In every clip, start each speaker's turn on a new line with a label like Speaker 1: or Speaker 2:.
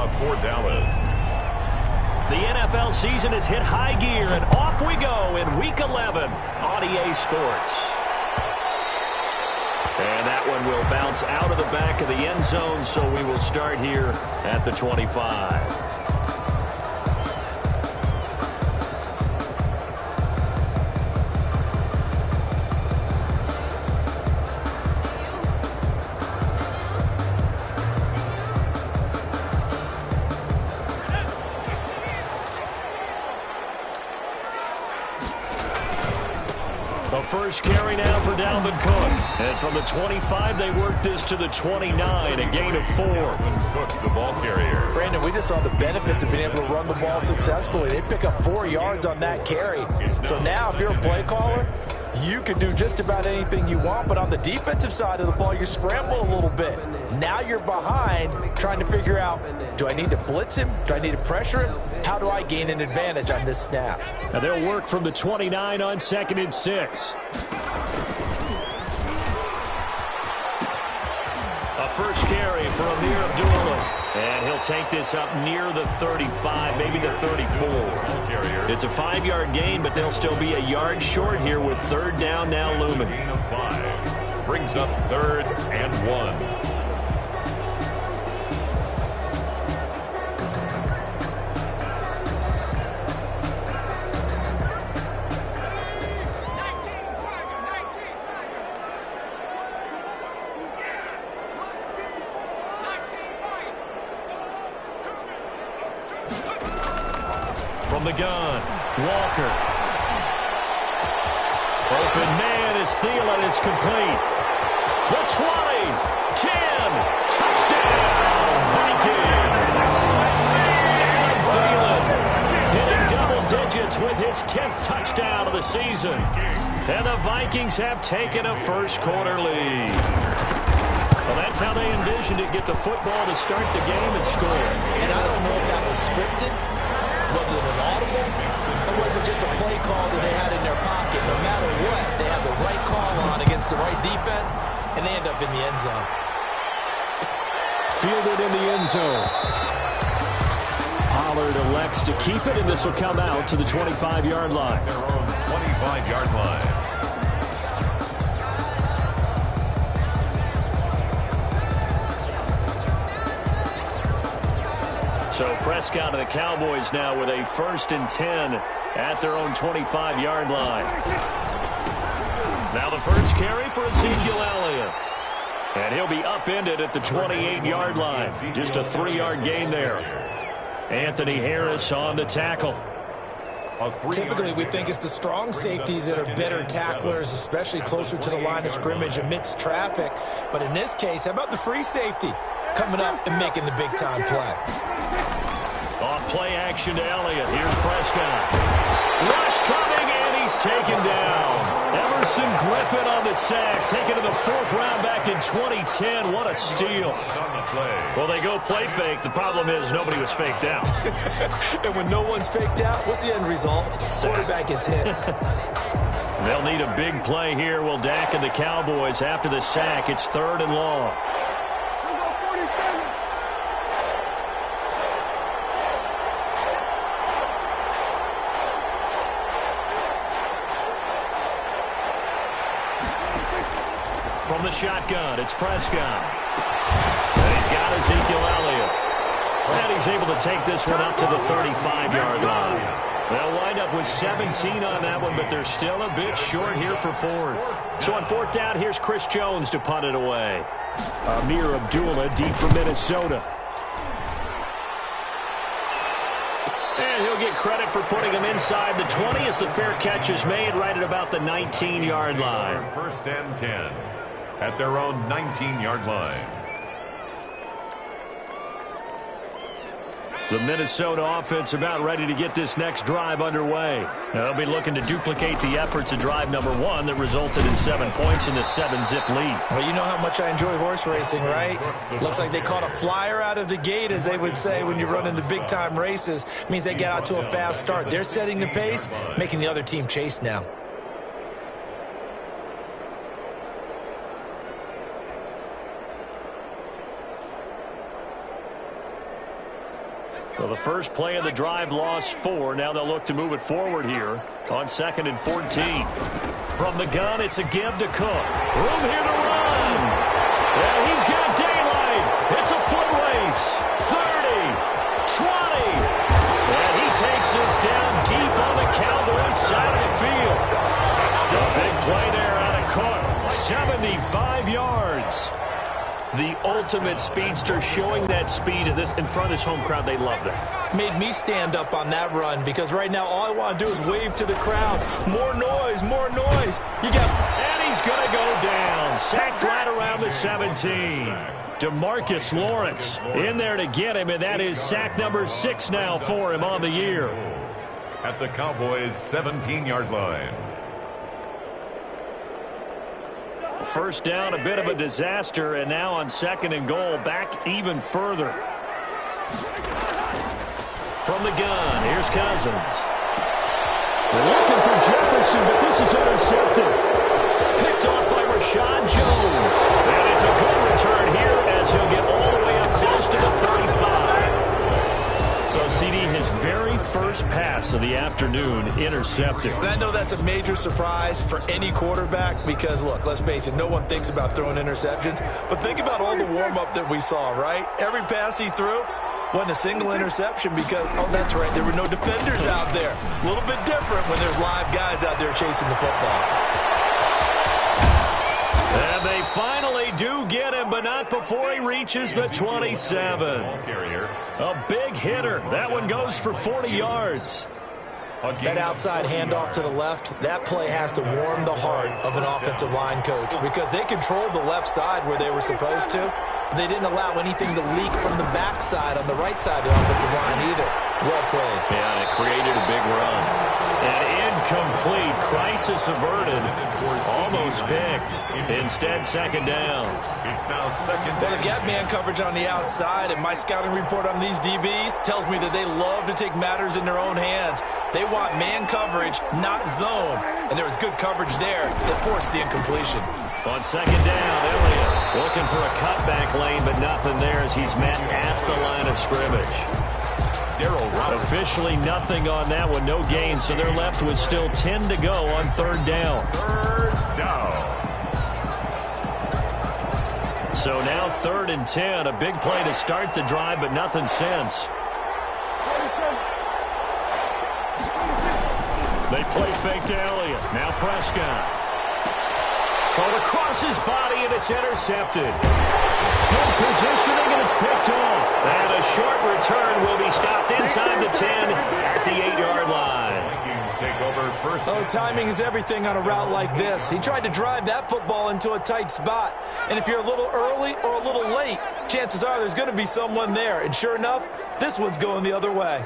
Speaker 1: timeout for Dallas.
Speaker 2: The NFL season has hit high gear, and off we go in Week 11 on EA Sports. And that one will bounce out of the back of the end zone, so we will start here at the 25. First carry now for Dalvin Cook. And from the 25, they work this to the 29, a gain of 4.
Speaker 1: Cook, the ball carrier.
Speaker 3: Brandon, we just saw the benefits of being able to run the ball successfully. They pick up 4 yards on that carry. So now if you're a play caller, you can do just about anything you want, but on the defensive side of the ball, you scramble a little bit. Now you're behind trying to figure out, do I need to blitz him? Do I need to pressure him? How do I gain an advantage on this snap?
Speaker 2: Now they'll work from the 29 on 2nd and 6. A first carry for Amir Abdullah. And he'll take this up near the 35, maybe the 34. It's a 5-yard gain, but they'll still be a yard short here with 3rd down now looming.
Speaker 1: Gain of 5. Brings up 3rd and 1.
Speaker 2: From the gun, Walker. Open man is Thielen. It's complete. The 20, 10, touchdown, Vikings. And Thielen hitting double digits with his 10th touchdown of the season. And the Vikings have taken a first-quarter lead. Well, that's how they envisioned it, get the football to start the game and score.
Speaker 3: And I don't know if that was scripted. Was it an audible, or was it just a play call that they had in their pocket? No matter what, they had the right call on against the right defense, and they end up in the end zone.
Speaker 2: Fielded in the end zone. Pollard elects to keep it, and this will come out to the 25-yard line.
Speaker 1: Their own 25-yard line.
Speaker 2: So Prescott and the Cowboys now with a 1st and 10 at their own 25-yard line. Now the first carry for Ezekiel Elliott. And he'll be upended at the 28-yard line. Just a 3-yard gain there. Anthony Harris on the tackle.
Speaker 3: Typically, we think it's the strong safeties that are better tacklers, especially closer to the line of scrimmage amidst traffic. But in this case, how about the free safety coming up and making the big-time play?
Speaker 2: Off play action to Elliott. Here's Prescott. Rush coming, and he's taken down. Emerson Griffin on the sack, taken to the 4th round back in 2010. What a steal. Well, they go play fake. The problem is nobody was faked out.
Speaker 3: And when no one's faked out, what's the end result? Quarterback gets hit.
Speaker 2: They'll need a big play here. Will Dak and the Cowboys after the sack. It's 3rd and long. From the shotgun, it's Prescott. And he's got Ezekiel Elliott. And he's able to take this one up to the 35-yard line. They'll wind up with 17 on that one, but they're still a bit short here for 4th. So on 4th down, here's Chris Jones to punt it away. Amir Abdullah deep for Minnesota. And he'll get credit for putting him inside the 20 as the fair catch is made right at about the 19-yard line.
Speaker 1: 1st and 10 at their own 19-yard line.
Speaker 2: The Minnesota offense about ready to get this next drive underway. They'll be looking to duplicate the efforts of drive number 1 that resulted in 7 points in the 7-zip lead.
Speaker 3: Well, you know how much I enjoy horse racing, right? Looks like they caught a flyer out of the gate, as they would say when you're running the big-time races. It means they get out to a fast start. They're setting the pace, making the other team chase now.
Speaker 2: Well, the first play of the drive lost 4. Now they'll look to move it forward here on 2nd and 14. From the gun, it's a give to Cook. Room here to run. And he's got daylight. It's a foot race. 30, 20. And he takes this down deep on the Cowboys side of the field. A big play there out of Cook. 75 yards. The ultimate speedster, showing that speed in front of this home crowd. They love that.
Speaker 3: Made me stand up on that run because right now all I want to do is wave to the crowd. More noise, more noise.
Speaker 2: And he's going to go down. Sacked right around the 17. DeMarcus Lawrence in there to get him, and that is sack number 6 now for him on the year.
Speaker 1: At the Cowboys' 17-yard line.
Speaker 2: First down, a bit of a disaster, and now on 2nd and goal, back even further. From the gun, here's Cousins. They're looking for Jefferson, but this is intercepted. Picked off by Rashad Jones. And it's a good return here as he'll get all the way up close to the 35. So, CD, his very first pass of the afternoon intercepted.
Speaker 3: And I know that's a major surprise for any quarterback because, look, let's face it, no one thinks about throwing interceptions. But think about all the warm-up that we saw, right? Every pass he threw wasn't a single interception because, oh, that's right, there were no defenders out there. A little bit different when there's live guys out there chasing the football.
Speaker 2: And they finally do get him, but not before he reaches the 27. A big hitter. That one goes for 40 yards.
Speaker 3: That outside handoff to the left, that play has to warm the heart of an offensive line coach because they controlled the left side where they were supposed to, but they didn't allow anything to leak from the backside on the right side of the offensive line either. Well played.
Speaker 2: Yeah, and it created a big run. And incomplete. Crisis averted. Almost picked. Instead, 2nd down.
Speaker 1: It's now 2nd down.
Speaker 3: Well, they've got man coverage on the outside, and my scouting report on these DBs tells me that they love to take matters in their own hands. They want man coverage, not zone. And there was good coverage there that forced the incompletion.
Speaker 2: On 2nd down, Elliott looking for a cutback lane, but nothing there as he's met at the line of scrimmage. Officially nothing on that one, no gain, so they're left with still 10 to go on 3rd down.
Speaker 1: 3rd down.
Speaker 2: So now 3rd and 10, a big play to start the drive, but nothing since. They play fake to Elliott. Now Prescott. Thrown across his body, and it's intercepted. Good positioning, and it's picked off. And a short return will be stopped inside the 10 at the 8-yard line.
Speaker 1: Take over first.
Speaker 3: Oh, timing is everything on a route like this. He tried to drive that football into a tight spot. And if you're a little early or a little late, chances are there's going to be someone there. And sure enough, this one's going the other way.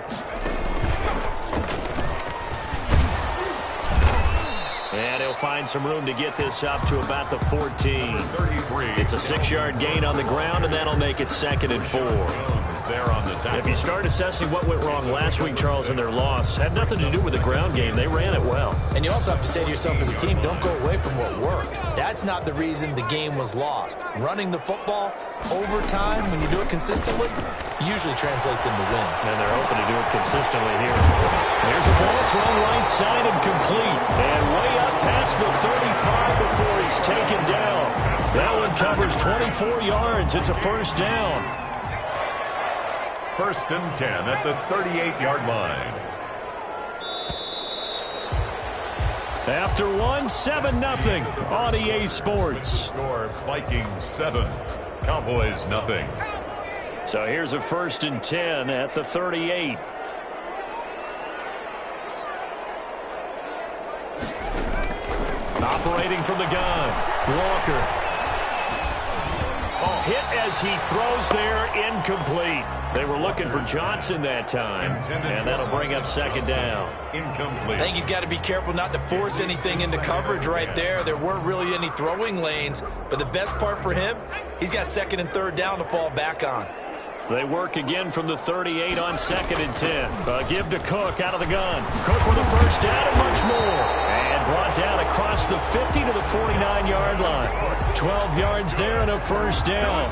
Speaker 2: And he'll find some room to get this up to about the 14.
Speaker 1: 33.
Speaker 2: It's a 6-yard gain on the ground, and that'll make it 2nd and 4.
Speaker 1: There on the tackle.
Speaker 2: If you start assessing what went wrong last week, Charles, in their loss, had nothing to do with the ground game. They ran it well.
Speaker 3: And you also have to say to yourself as a team, don't go away from what worked. That's not the reason the game was lost. Running the football over time, when you do it consistently, usually translates into wins.
Speaker 2: And they're hoping to do it consistently here. There's a ball thrown right side and complete. And way up past the 35 before he's taken down. That one covers 24 yards. It's a 1st down.
Speaker 1: 1st and 10 at the 38-yard line.
Speaker 2: After 7-0 on EA Sports.
Speaker 1: Score Vikings 7, Cowboys nothing.
Speaker 2: So here's a 1st and 10 at the 38. Operating from the gun, Walker. Hit as he throws there, incomplete. They were looking for Johnson that time, and that'll bring up 2nd down.
Speaker 1: Incomplete.
Speaker 3: I think he's got to be careful not to force anything into coverage right there. There weren't really any throwing lanes, but the best part for him, he's got 2nd and 3rd down to fall back on.
Speaker 2: They work again from the 38 on 2nd and 10. Give to Cook out of the gun. Cook with a 1st down and much more. And brought down across the 50 to the 49-yard line. 12 yards there and a 1st down.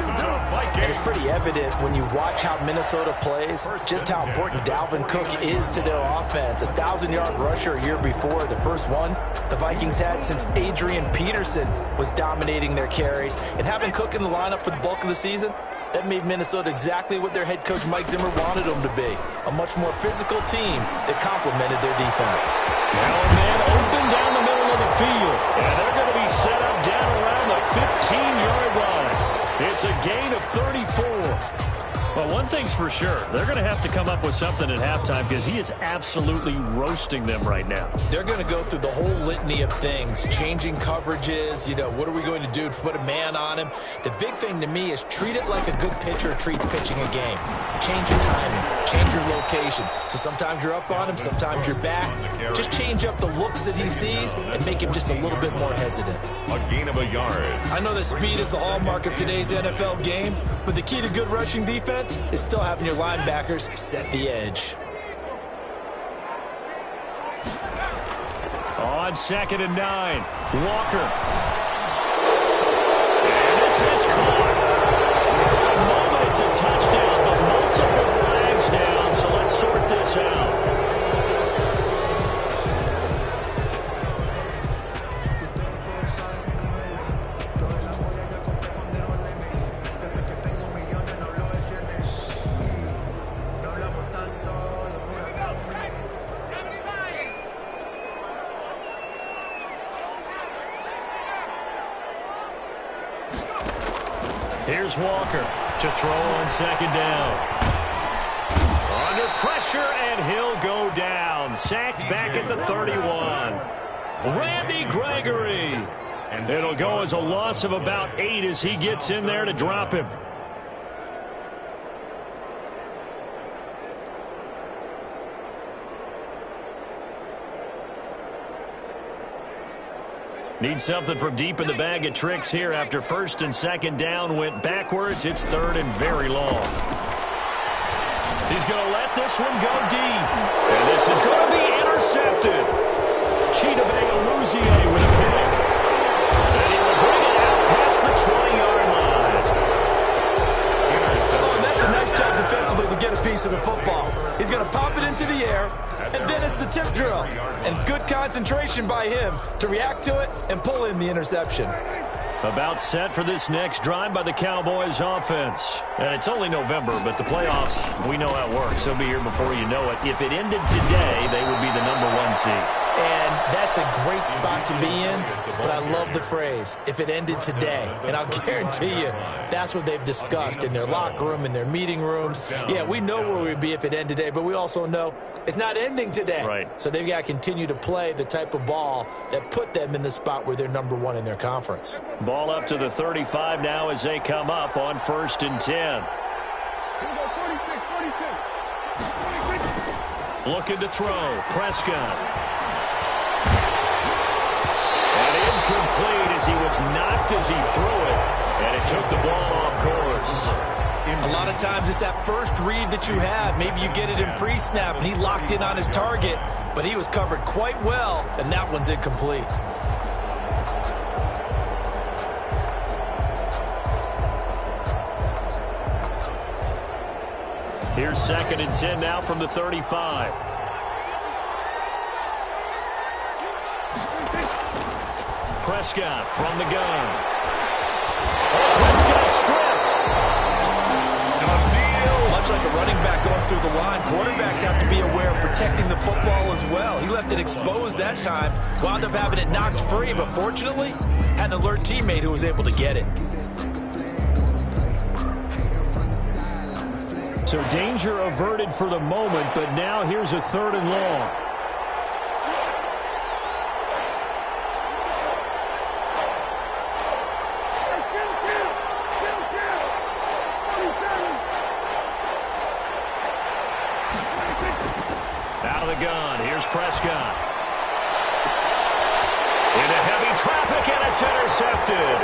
Speaker 3: And it's pretty evident when you watch how Minnesota plays, just how important Dalvin Cook is to their offense. 1,000-yard rusher a year before, the first one the Vikings had since Adrian Peterson was dominating their carries. And having Cook in the lineup for the bulk of the season, that made Minnesota exactly what their head coach Mike Zimmer wanted them to be, a much more physical team that complemented their defense.
Speaker 2: Now a man open down the middle of the field, and they're going to be set up down around the 15-yard line. It's a gain of 34. Well, one thing's for sure. They're going to have to come up with something at halftime because he is absolutely roasting them right now.
Speaker 3: They're going to go through the whole litany of things, changing coverages, what are we going to do to put a man on him? The big thing to me is treat it like a good pitcher treats pitching a game. Change your timing, change your location. So sometimes you're up on him, sometimes you're back. Just change up the looks that he sees and make him just a little bit more hesitant.
Speaker 1: A gain of a yard.
Speaker 3: I know that speed is the hallmark of today's NFL game, but the key to good rushing defense is still having your linebackers set the edge.
Speaker 2: On 2nd and 9, Walker. And this is caught. For the moment, it's a touchdown, but multiple flags down, so let's sort this out. Here's Walker to throw on 2nd down. Under pressure, and he'll go down. Sacked back at the 31. Randy Gregory. And it'll go as a loss of about 8 as he gets in there to drop him. Need something from deep in the bag of tricks here after 1st and 2nd down went backwards. It's 3rd and very long. He's going to let this one go deep. And this is going to be intercepted. Chidobe Awuzie with a pick. And he will bring it out past the 20-yard line.
Speaker 3: Oh, and that's a nice job defensively to get a piece of the football. He's going to pop it into the air, and then it's the tip drill. And good concentration by him to react to it and pull in the interception.
Speaker 2: About set for this next drive by the Cowboys offense. And it's only November, but the playoffs, we know how it works. They'll be here before you know it. If it ended today, they would be the #1 seed.
Speaker 3: And that's a great spot to be in, but I love the phrase, if it ended today. And I'll guarantee you, that's what they've discussed in their locker room, in their meeting rooms. Yeah, we know where we'd be if it ended today, but we also know it's not ending today.
Speaker 2: Right.
Speaker 3: So they've got to continue to play the type of ball that put them in the spot where they're #1 in their conference.
Speaker 2: Ball up to the 35 now as they come up on 1st and 10. Looking to throw. Prescott. And incomplete as he was knocked as he threw it. And it took the ball off course.
Speaker 3: A lot of times it's that first read that you have. Maybe you get it in pre-snap and he locked in on his target, but he was covered quite well, and that one's incomplete.
Speaker 2: Here's 2nd and 10 now from the 35. Prescott from the gun. Prescott stripped.
Speaker 3: Much like a running back going through the line, quarterbacks have to be aware of protecting the football as well. He left it exposed that time, wound up having it knocked free, but fortunately, had an alert teammate who was able to get it.
Speaker 2: So danger averted for the moment, but now here's a 3rd and long. Out of the gun, here's Prescott. Into heavy traffic, and it's intercepted.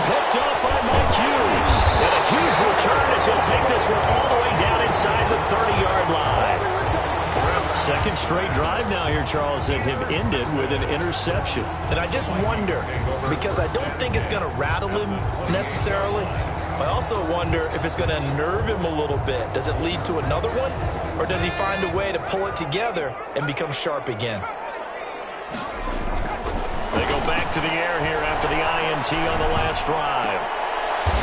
Speaker 2: Picked up by Mike Hughes. And a huge return as he'll take this one all the way down inside the 30-yard line. Second straight drive now here, Charles, that have ended with an interception.
Speaker 3: And I just wonder, because I don't think it's going to rattle him necessarily, I also wonder if it's going to unnerve him a little bit. Does it lead to another one? Or does he find a way to pull it together and become sharp again?
Speaker 2: They go back to the air here after the INT on the last drive.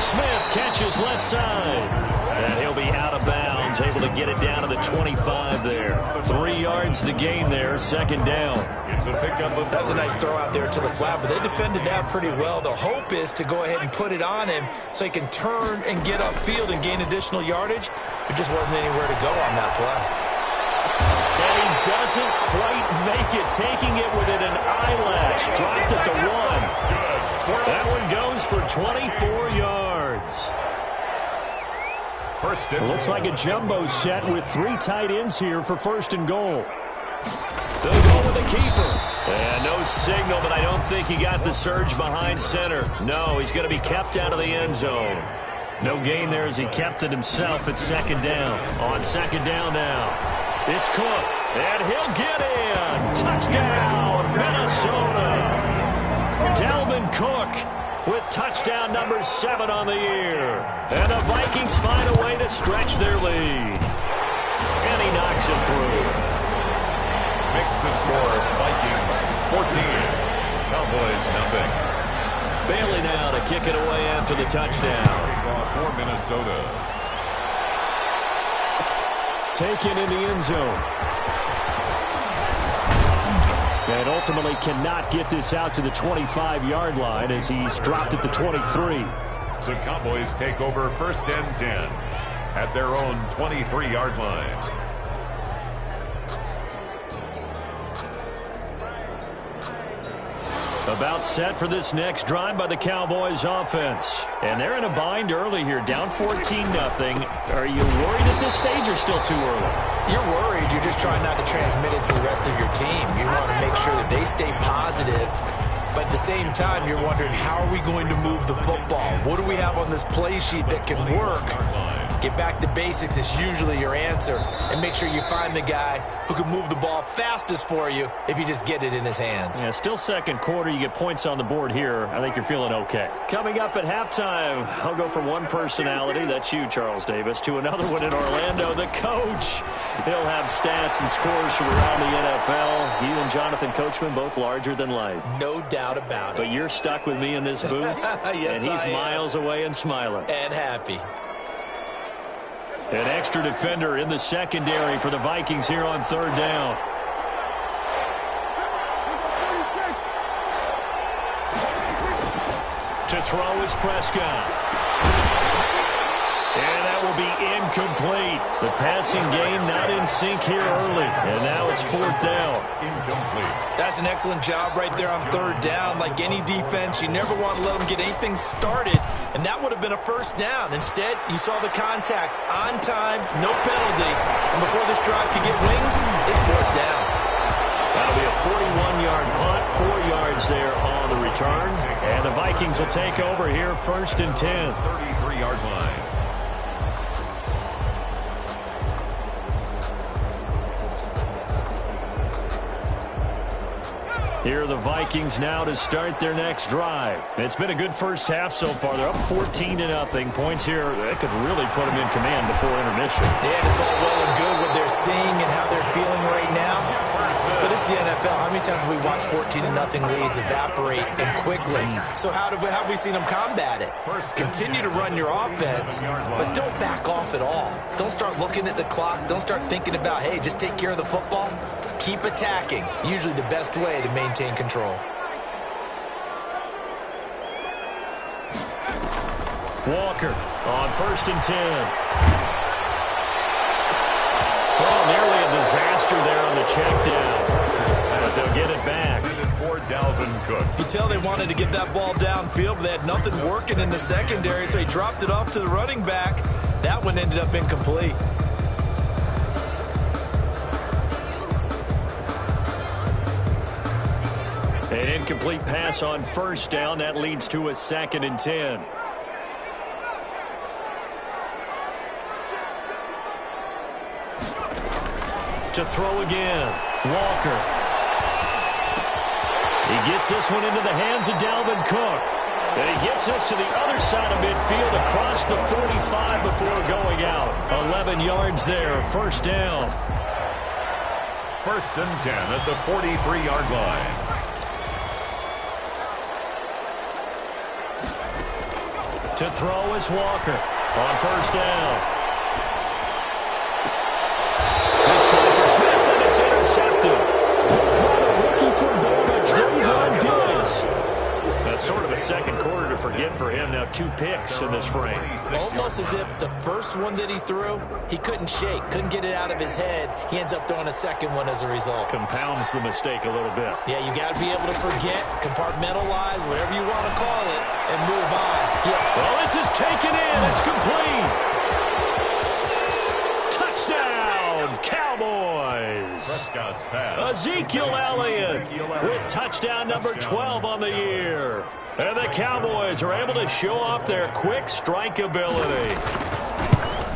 Speaker 2: Smith catches left side. And he'll be out of bounds, able to get it down to the 25 there. 3 yards to gain there, second down.
Speaker 3: That was a nice throw out there to the flat, but they defended that pretty well. The hope is to go ahead and put it on him so he can turn and get upfield and gain additional yardage. There just wasn't anywhere to go on that play.
Speaker 2: And he doesn't quite make it, taking it within an eyelash. Dropped at the 1. That one goes for 24 yards. Looks like a jumbo set with 3 tight ends here for first and goal. They'll go with the keeper. And no signal, but I don't think he got the surge behind center. No, he's going to be kept out of the end zone. No gain there as he kept it himself at second down. On second down now, it's Cook. And he'll get in. Touchdown, Minnesota. Dalvin Cook with touchdown number 7 on the year. And the Vikings find a way to stretch their lead. And he knocks it through.
Speaker 1: Makes the score Vikings 14, Cowboys nothing.
Speaker 2: Bailey now to kick it away after the touchdown.
Speaker 1: For Minnesota.
Speaker 2: Taken in the end zone. And ultimately cannot get this out to the 25-yard line as he's dropped at the 23.
Speaker 1: The Cowboys take over first and 10 at their own 23-yard line.
Speaker 2: About set for this next drive by the Cowboys offense. And they're in a bind early here, down 14-0. Are you worried at this stage or still too early?
Speaker 3: You're worried. You're just trying not to transmit it to the rest of your team. You want to make sure that they stay positive. But at the same time, you're wondering, how are we going to move the football? What do we have on this play sheet that can work? Get back to basics is usually your answer. And make sure you find the guy who can move the ball fastest for you if you just get it in his hands.
Speaker 2: Yeah, still second quarter. You get points on the board here. I think you're feeling okay. Coming up at halftime, I'll go from one personality, that's you, Charles Davis, to another one in Orlando, the coach. He'll have stats and scores from around the NFL. You and Jonathan Coachman, both larger than life.
Speaker 3: No doubt about it.
Speaker 2: But you're stuck with me in this booth.
Speaker 3: Yes,
Speaker 2: and he's miles away and smiling.
Speaker 3: And happy.
Speaker 2: An extra defender in the secondary for the Vikings here on third down. To throw is Prescott. And that will be incomplete. The passing game not in sync here early. And now it's fourth down.
Speaker 1: Incomplete.
Speaker 3: That's an excellent job right there on third down. Like any defense, you never want to let them get anything started. And that would have been a first down. Instead, you saw the contact on time, no penalty. And before this drive could get wings, it's fourth down.
Speaker 2: That'll be a 41-yard punt, 4 yards there on the return. And the Vikings will take over here first and 10.
Speaker 1: 33-yard line.
Speaker 2: Here are the Vikings now to start their next drive. It's been a good first half so far. They're up 14-0. Points here that could really put them in command before intermission.
Speaker 3: Yeah, and it's all well and good what they're seeing and how they're feeling right now. But it's the NFL. How many times have we watched 14-0 leads evaporate and quickly? So how have we seen them combat it? Continue to run your offense, but don't back off at all. Don't start looking at the clock. Don't start thinking about, hey, just take care of the football. Keep attacking. Usually the best way to maintain control.
Speaker 2: Walker on first and 10. Well, nearly a disaster there on the check down. But they'll get it back.
Speaker 1: For Dalvin Cook.
Speaker 3: You could tell they wanted to get that ball downfield, but they had nothing working in the secondary, so he dropped it off to the running back. That one ended up incomplete.
Speaker 2: An incomplete pass on first down. That leads to a second and 10. To throw again. Walker. He gets this one into the hands of Dalvin Cook. And he gets us to the other side of midfield across the 45 before going out. 11 yards there, first down.
Speaker 1: First and 10 at the 43-yard line.
Speaker 2: To throw is Walker on first down. This time for Smith, and it's intercepted. What a rookie for Bournemouth, Trayvon Diggs. That's sort of a second quarter to forget for him. Now 2 picks in this frame.
Speaker 3: Almost as if the first one that he threw, he couldn't shake, couldn't get it out of his head. He ends up throwing a second one as a result.
Speaker 2: Compounds the mistake a little bit.
Speaker 3: Yeah, you got to be able to forget, compartmentalize, whatever you want to call it, and move on. Yeah.
Speaker 2: Well, this is taken in. It's complete. Touchdown, Cowboys.
Speaker 1: Prescott's pass.
Speaker 2: Ezekiel Elliott with touchdown number 12 on the year. And the Cowboys are able to show off their quick strike ability.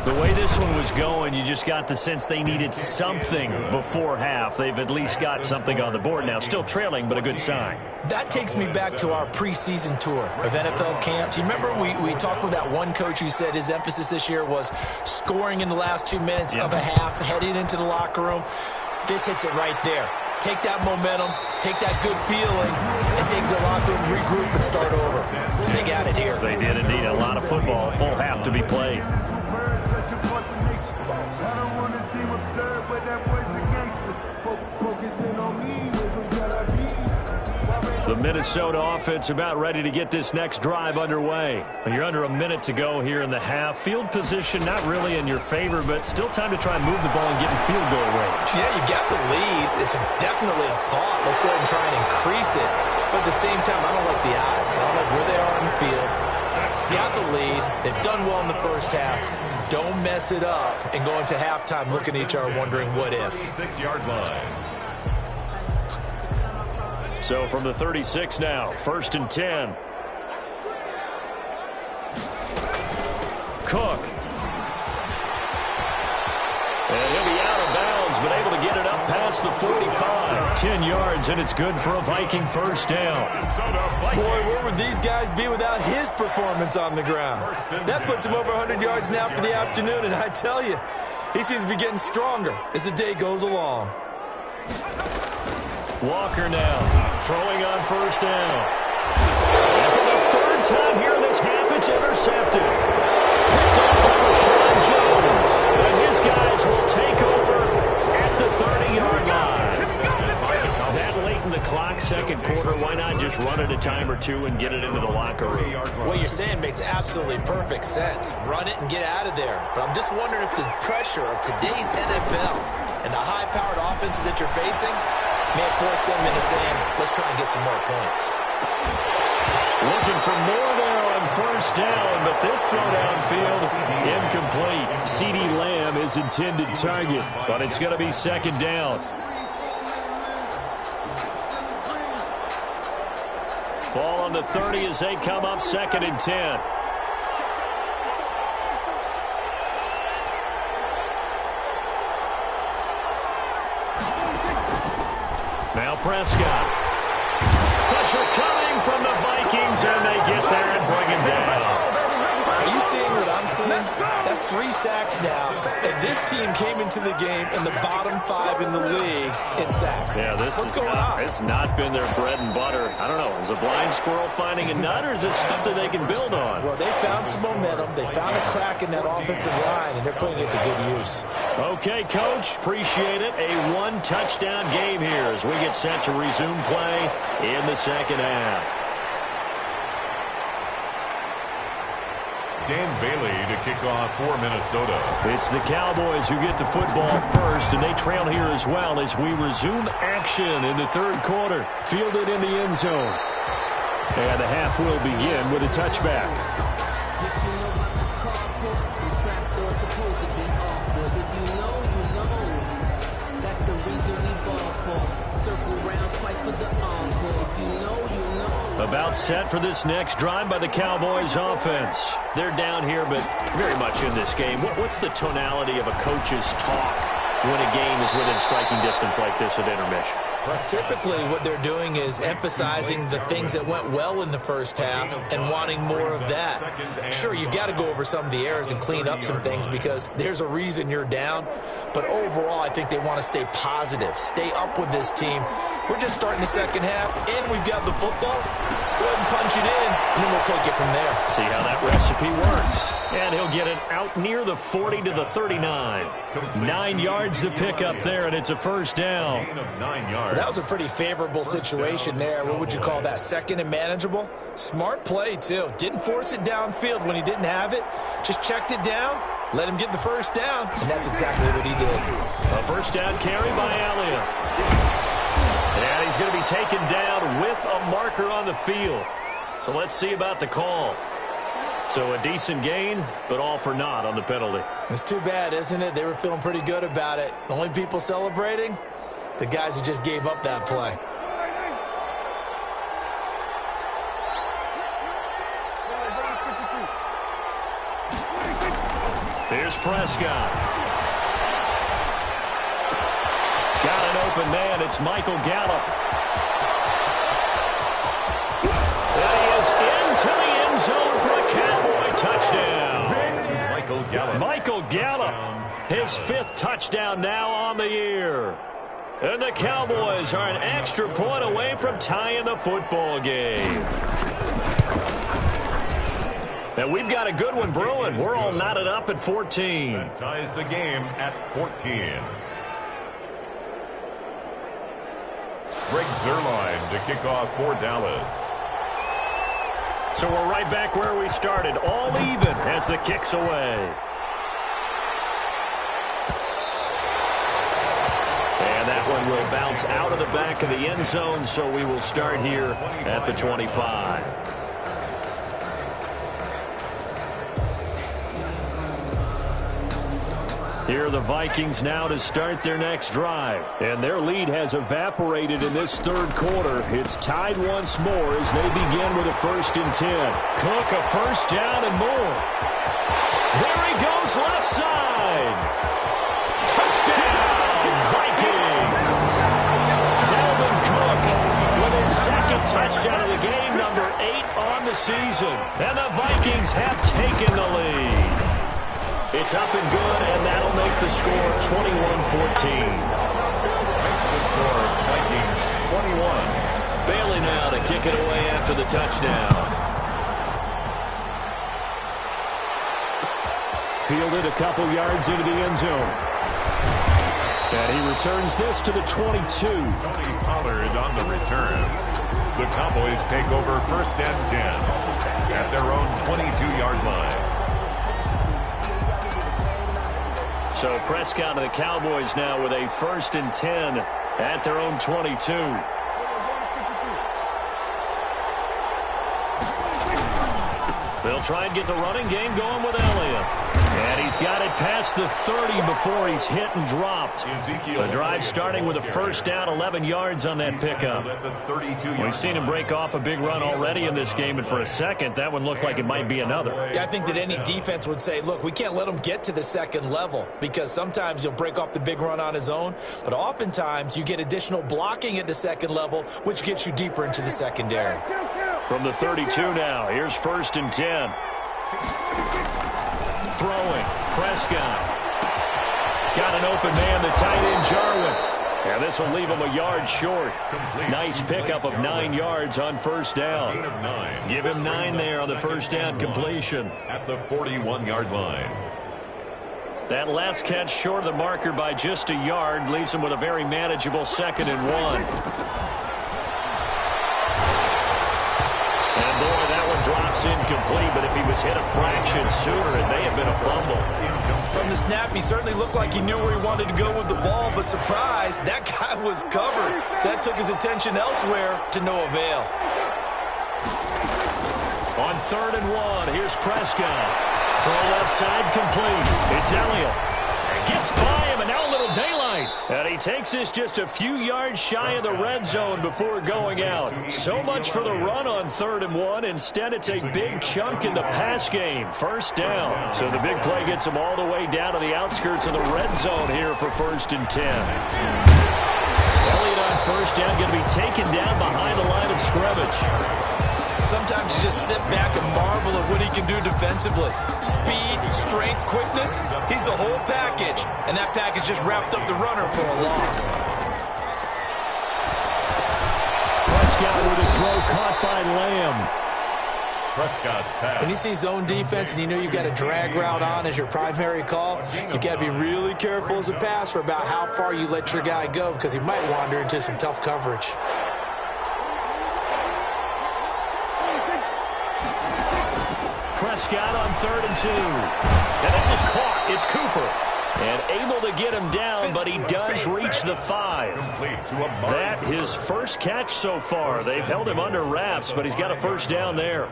Speaker 2: The way this one was going, you just got the sense they needed something before half. They've at least got something on the board now. Still trailing, but a good sign.
Speaker 3: That takes me back to our preseason tour of NFL camps. You remember we talked with that one coach who said his emphasis this year was scoring in the last 2 minutes of a half, heading into the locker room. This hits it right there. Take that momentum, take that good feeling, and take the locker room, regroup, and start over. They got it here.
Speaker 2: They did indeed. A lot of football, full half to be played. The Minnesota offense about ready to get this next drive underway. You're under a minute to go here in the half. Field position not really in your favor, but still time to try and move the ball and get in field goal range.
Speaker 3: Yeah, you got the lead. It's definitely a thought. Let's go ahead and try and increase it. But at the same time, I don't like the odds. I don't like where they are on the field. Got the lead. They've done well in the first half. Don't mess it up and go into halftime looking at each other wondering what if.
Speaker 1: 6-yard line.
Speaker 2: So from the 36 now, first and 10. Cook. And he'll be out of bounds, but able to get it up past the 45. 10 yards, and it's good for a Viking first down.
Speaker 3: Boy, where would these guys be without his performance on the ground? That puts him over 100 yards now for the afternoon, and I tell you, he seems to be getting stronger as the day goes along.
Speaker 2: Walker now, throwing on first down. And for the third time here in this half, it's intercepted. Picked up by Rashawn Jones. And his guys will take over at the 30-yard line. That late in the clock, second quarter, why not just run it a time or two and get it into the locker room?
Speaker 3: What you're saying makes absolutely perfect sense. Run it and get out of there. But I'm just wondering if the pressure of today's NFL and the high-powered offenses that you're facing may force them into saying, let's try and get some more points.
Speaker 2: Looking for more there on first down, but this throw downfield incomplete. CeeDee Lamb is intended target, but it's going to be second down. Ball on the 30 as they come up second and 10. Now Prescott. Pressure coming from the Vikings, and they get there and bring him down.
Speaker 3: Are you seeing what I'm seeing? That's 3 sacks now. And this team came into the game in the bottom 5 in the league in sacks.
Speaker 2: Yeah,
Speaker 3: What's going on?
Speaker 2: It's not been their bread and butter. I don't know. Is a blind squirrel finding a nut, or is this something they can build on?
Speaker 3: Well, they found some momentum. They found a crack in that offensive line, and they're putting it to good use.
Speaker 2: Okay, Coach. Appreciate it. A 1-touchdown game here as we get set to resume play in the second half.
Speaker 1: Dan Bailey to kick off for Minnesota.
Speaker 2: It's the Cowboys who get the football first, and they trail here as well as we resume action in the third quarter. Fielded in the end zone. And the half will begin with a touchback. About set for this next drive by the Cowboys offense. They're down here, but very much in this game. What's the tonality of a coach's talk when a game is within striking distance like this at intermission?
Speaker 3: Typically, what they're doing is emphasizing the things that went well in the first half and wanting more of that. Sure, you've got to go over some of the errors and clean up some things because there's a reason you're down. But overall, I think they want to stay positive, stay up with this team. We're just starting the second half, and we've got the football. Let's go ahead and punch it in, and then we'll take it from there.
Speaker 2: See how that recipe works. And he'll get it out near the 40 to the 39. 9 yards to pick up there, and it's a first down.
Speaker 3: That was a pretty favorable situation there. What would you call that? Second and manageable? Smart play, too. Didn't force it downfield when he didn't have it. Just checked it down, let him get the first down, and that's exactly what he did.
Speaker 2: A first down carry by Elliott. And he's going to be taken down with a marker on the field. So let's see about the call. So a decent gain, but all for naught on the penalty.
Speaker 3: It's too bad, isn't it? They were feeling pretty good about it. The only people celebrating, the guys who just gave up that play.
Speaker 2: Here's Prescott. Got an open man. It's Michael Gallup. And he is into the end zone for a Cowboy touchdown. Michael Gallup, his 5th touchdown now on the year. And the Cowboys are an extra point away from tying the football game. And we've got a good one brewing. We're all knotted up at 14.
Speaker 1: That ties the game at 14. Greg Zuerlein to kick off for Dallas.
Speaker 2: So we're right back where we started, all even as the kick's away. And that one will bounce out of the back of the end zone, so we will start here at the 25. Here are the Vikings now to start their next drive. And their lead has evaporated in this third quarter. It's tied once more as they begin with a 1st and 10. Cook a first down and more. There he goes left side. Touchdown, Vikings. Dalvin Cook with his 2nd touchdown of the game, number 8 on the season. And the Vikings have taken the lead. It's up and good, and that'll make the score 21-14.
Speaker 1: Makes the score Vikings 21.
Speaker 2: Bailey now to kick it away after the touchdown. Fielded a couple yards into the end zone. And he returns this to the 22.
Speaker 1: Tony Pollard on the return. The Cowboys take over 1st and 10 at their own 22-yard line.
Speaker 2: So Prescott and the Cowboys now with a 1st and 10 at their own 22. They'll try and get the running game going with Elliott. And he's got it past the 30 before he's hit and dropped. The drive starting with a first down, 11 yards on that pickup. We've seen him break off a big run already in this game, and for a second, that one looked like it might be another.
Speaker 3: Yeah, I think that any defense would say, look, we can't let him get to the second level because sometimes he'll break off the big run on his own, but oftentimes you get additional blocking at the second level, which gets you deeper into the secondary.
Speaker 2: From the 32 now, here's 1st and 10. Throwing, Prescott. Got an open man, the tight end, Jarwin. And this will leave him a yard short. Nice pickup of 9 yards on first down. Give him 9 there on the first down completion.
Speaker 1: At the 41-yard line.
Speaker 2: That last catch short of the marker by just a yard leaves him with a very manageable 2nd and 1. And boy, that one drops incomplete, but if he was hit a fraction sooner, it may have been a fumble.
Speaker 3: From the snap, he certainly looked like he knew where he wanted to go with the ball, but surprise, that guy was covered. So that took his attention elsewhere to no avail.
Speaker 2: On 3rd and 1, here's Prescott. Throw left side complete. It's Elliott. Gets by him, and now a little daylight. And he takes this just a few yards shy of the red zone before going out. So much for the run on 3rd and 1. Instead, it's a big chunk in the pass game. First down. So the big play gets him all the way down to the outskirts of the red zone here for 1st and 10. Elliott on first down going to be taken down behind the line of scrimmage.
Speaker 3: Sometimes you just sit back and marvel at what he can do defensively. Speed, strength, quickness, he's the whole package. And that package just wrapped up the runner for a loss.
Speaker 2: Prescott with a throw caught by Lamb.
Speaker 1: Prescott's pass.
Speaker 3: When you see zone defense and you know you've got a drag route on as your primary call, you got to be really careful as a passer about how far you let your guy go because he might wander into some tough coverage.
Speaker 2: Prescott on 3rd and 2. And this is caught. It's Cooper. And able to get him down, but he does reach the 5. That his first catch so far. They've held him under wraps, but he's got a first down there.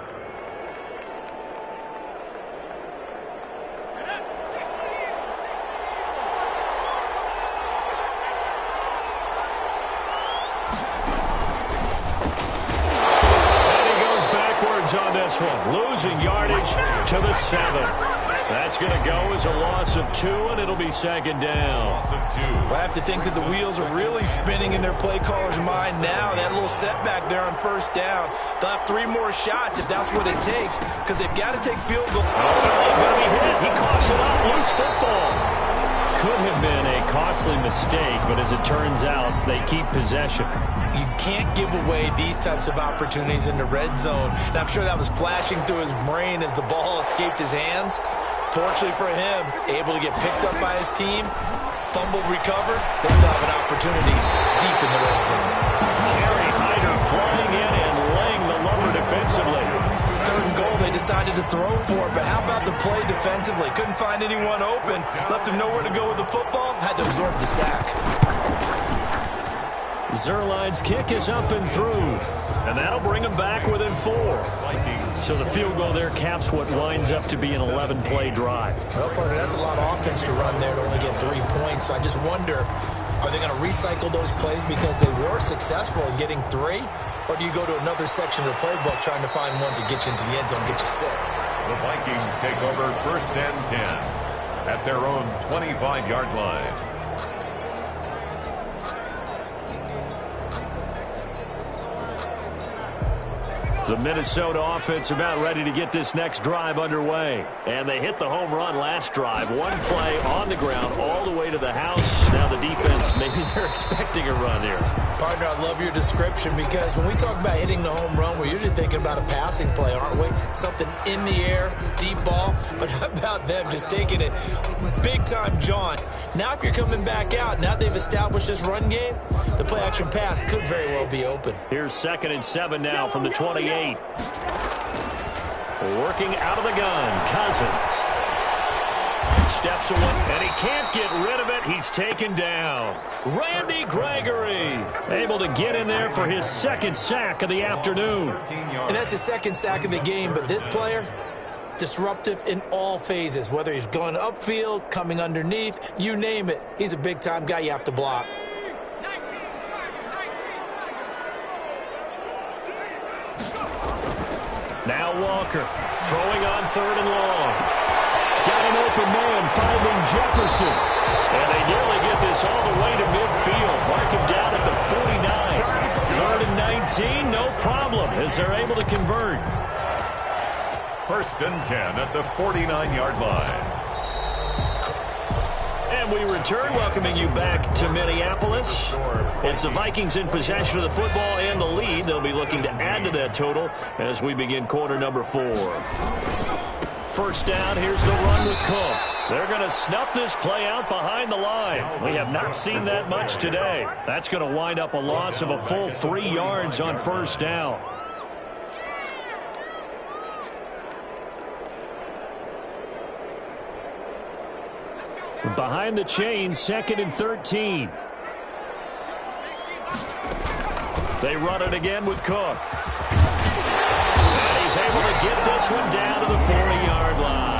Speaker 2: On this one, losing yardage to the 7. That's going to go as a loss of 2, and it'll be 2nd down.
Speaker 3: Well, I have to think that the wheels are really spinning in their play caller's mind now. That little setback there on first down. They'll have 3 more shots if that's what it takes, because they've got to take field goal.
Speaker 2: Going to be hit. He coughs it up. Loose football. Could have been a costly mistake, but as it turns out, they keep possession.
Speaker 3: You can't give away these types of opportunities in the red zone. And I'm sure that was flashing through his brain as the ball escaped his hands. Fortunately for him, able to get picked up by his team, fumbled, recovered. They still have an opportunity deep in the red zone.
Speaker 2: Kerry Hyder flying in and laying the lumber defensively.
Speaker 3: 3rd and goal, they decided to throw for it, but how about the play defensively? Couldn't find anyone open, left him nowhere to go with the football, had to absorb the sack.
Speaker 2: Zuerlein's kick is up and through, and that'll bring him back within 4. So the field goal there caps what winds up to be an 11-play drive.
Speaker 3: Well, partner, that's a lot of offense to run there to only get 3 points. So I just wonder, are they going to recycle those plays because they were successful in getting 3? Or do you go to another section of the playbook trying to find ones that get you into the end zone, get you 6?
Speaker 1: The Vikings take over 1st and 10 at their own 25-yard line.
Speaker 2: The Minnesota offense about ready to get this next drive underway. And they hit the home run last drive. 1 play on the ground all the way to the house. Now the defense, maybe they're expecting a run here.
Speaker 3: Partner, I love your description because when we talk about hitting the home run, we're usually thinking about a passing play, aren't we? Something in the air, deep ball. But how about them just taking it big-time jaunt? Now if you're coming back out, now they've established this run game, the play-action pass could very well be open.
Speaker 2: Here's 2nd and 7 now from the 28. Working out of the gun, Cousins. Steps away, and he can't get rid of it. He's taken down. Randy Gregory able to get in there for his 2nd sack of the afternoon.
Speaker 3: And that's his 2nd sack of the game, but this player, disruptive in all phases, whether he's going upfield, coming underneath, you name it. He's a big-time guy you have to block.
Speaker 2: Now Walker throwing on 3rd and long. Got an open man, finding Jefferson. And they nearly get this all the way to midfield. Mark him down at the 49. 3rd and 19, no problem, as they're able to convert.
Speaker 1: 1st and 10 at the 49-yard line.
Speaker 2: And we return, welcoming you back to Minneapolis. It's the Vikings in possession of the football and the lead. They'll be looking to add to that total as we begin quarter number 4. First down, here's the run with Cook. They're going to snuff this play out behind the line. We have not seen that much today. That's going to wind up a loss of a full 3 yards on first down. Behind the chains, 2nd and 13. They run it again with Cook. And he's able to get this one down to the 40-yard line.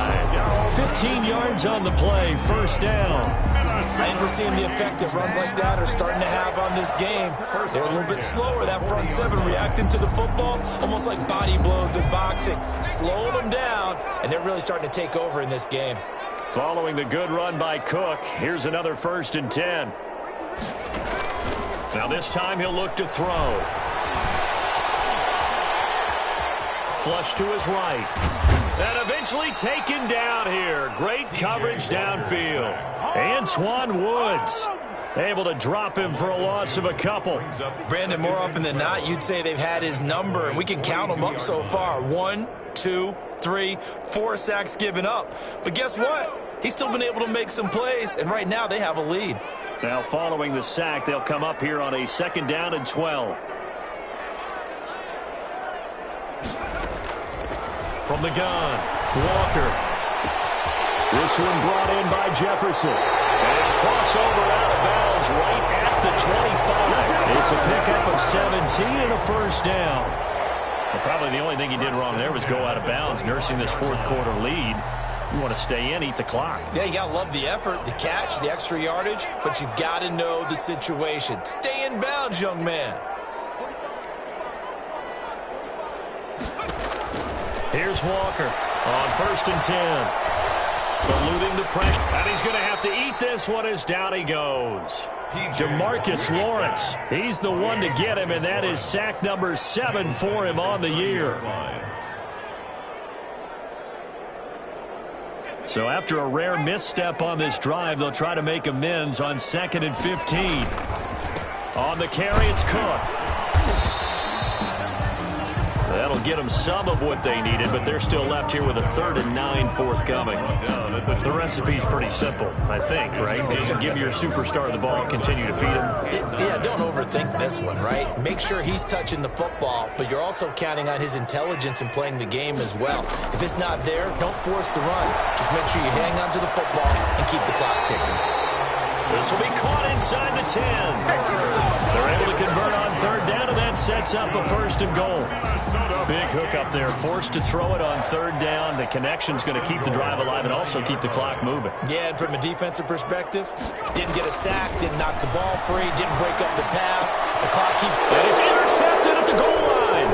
Speaker 2: 15 yards on the play, first down.
Speaker 3: I think we're seeing the effect that runs like that are starting to have on this game. They're a little bit slower, that front 7, reacting to the football, almost like body blows in boxing, slowing them down, and they're really starting to take over in this game.
Speaker 2: Following the good run by Cook, here's another 1st and 10. Now this time he'll look to throw. Flush to his right. And eventually taken down here. Great coverage downfield. Antoine Woods able to drop him for a loss of a couple.
Speaker 3: Brandon, more often than not, you'd say they've had his number, and we can count them up so far. 1, 2, 3, 4 sacks given up. But guess what? He's still been able to make some plays, and right now they have a lead.
Speaker 2: Now following the sack, they'll come up here on a 2nd down and 12. From the gun, Walker. This one brought in by Jefferson. And a crossover out of bounds right at the 25. It's a pickup of 17 and a 1st down. Well, probably the only thing he did wrong there was go out of bounds, nursing this 4th quarter lead. You want to stay in, eat the clock.
Speaker 3: Yeah, you got to love the effort, the catch, the extra yardage, but you've got to know the situation. Stay in bounds, young man.
Speaker 2: Here's Walker on 1st and 10. Eluding the pressure. And he's going to have to eat this one as down he goes. DeMarcus Lawrence. He's the one to get him, and that is sack number 7 for him on the year. So after a rare misstep on this drive, they'll try to make amends on 2nd and 15. On the carry, it's Cook. That'll get them some of what they needed, but they're still left here with a 3rd and 9 forthcoming. The recipe's pretty simple, I think, right? You give your superstar the ball, continue to feed him.
Speaker 3: Yeah, don't overthink this one, right? Make sure he's touching the football, but you're also counting on his intelligence in playing the game as well. If it's not there, don't force the run. Just make sure you hang on to the football and keep the clock ticking.
Speaker 2: This will be caught inside the 10. They're able to convert on 3rd down, and that sets up a 1st and goal. Big hook up there, forced to throw it on 3rd down. The connection's going to keep the drive alive and also keep the clock moving.
Speaker 3: Yeah, and from a defensive perspective, didn't get a sack, didn't knock the ball free, didn't break up the pass. The clock keeps...
Speaker 2: And it's intercepted at the goal line.